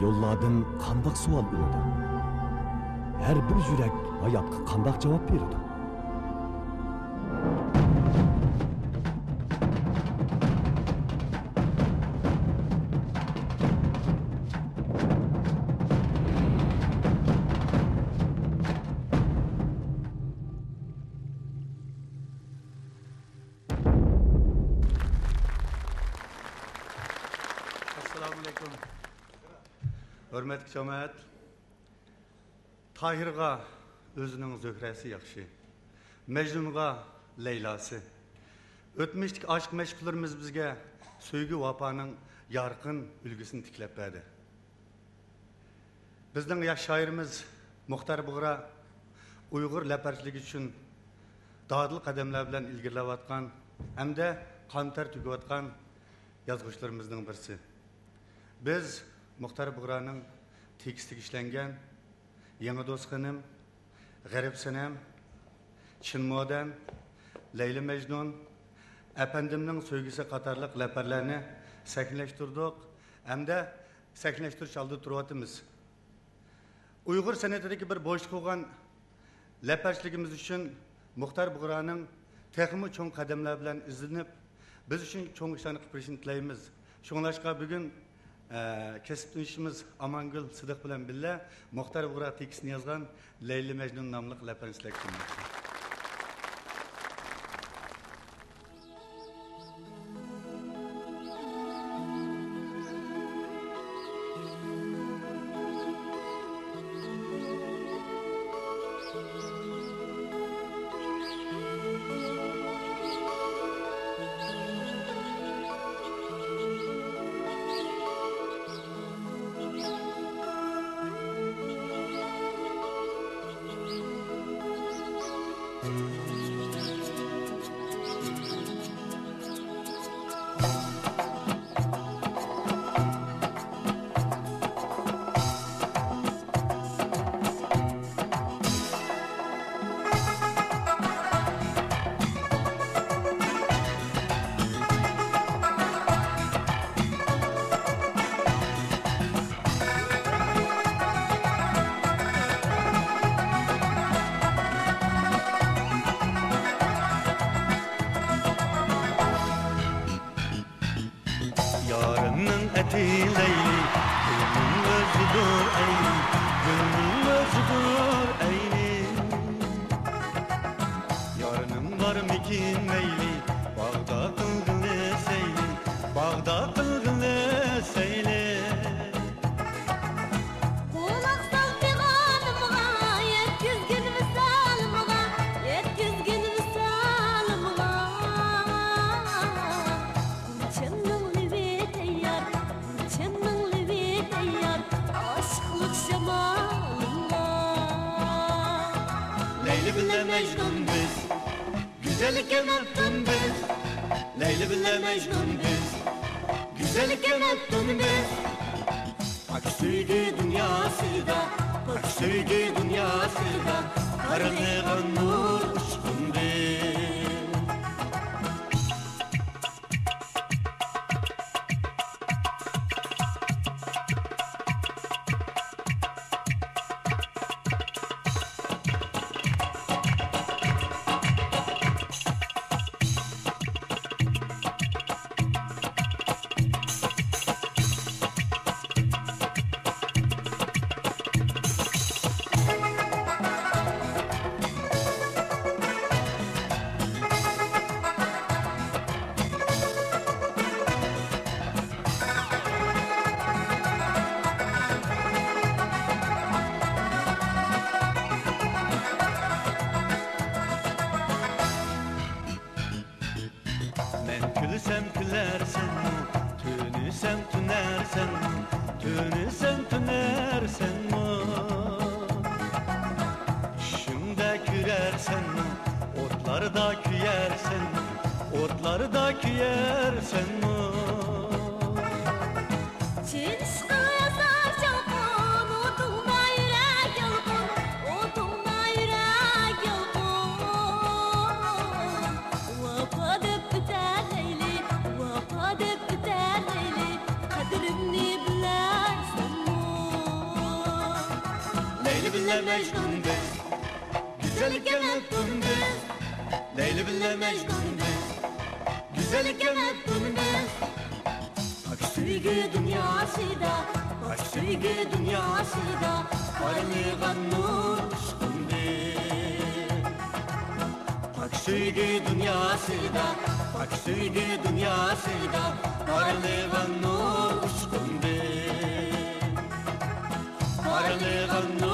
Yollardan qandaq savol unidi? Her bir yürek hayatga qandaq cevap beradi? Hürmetli cemaat, Tahir'a özünün zöhresi yakşı, Mecnun'a Leylası. Ötmüştük aşk meşgullerimiz bizge söygü vapanın yarkın ülgüsünü tiklep verdi. Bizden yaş şairimiz Muhtar Buğra Uygur leperçiligi için dağdıl kademler bilen ilgilewatkan hem de kanter tügüvatkan yazgıçlarımızdan birisi. Biz Muhtar Buğra'nın tekstik işlengen Yeni Dostkanım, Garip Senem, Çin Modem, Leyli Mecnun, Efendim'nin söygüsü katarlık leperlerini sakinleştirdik hem de sakinleştiriş aldı turvatımız. Uygur senetindeki bir boşluk olan leperçiligimiz için Muhtar Buğra'nın tekimi çoğun kademler bilen izlenip biz için çoğun işlerini kıpırışını tileyimiz. Şunlaşka bugün kesip işimiz Amangül Sıdık bilen bille Muhtar Buğra tekisini yazgan Leyli Mecnun namlık leperçilik dinledik. billa Mecnun biz. Güzellikka meftun biz. Leyli billa Mecnun biz. Güzellikka meftun biz. Bak sevgi dünyasida, bak sevgi dünyasida parlaygan nur uçkun biz. Bak sevgi dünyasida, bak sevgi dünyasida parlaygan nur uçkun biz. Parlaygan nur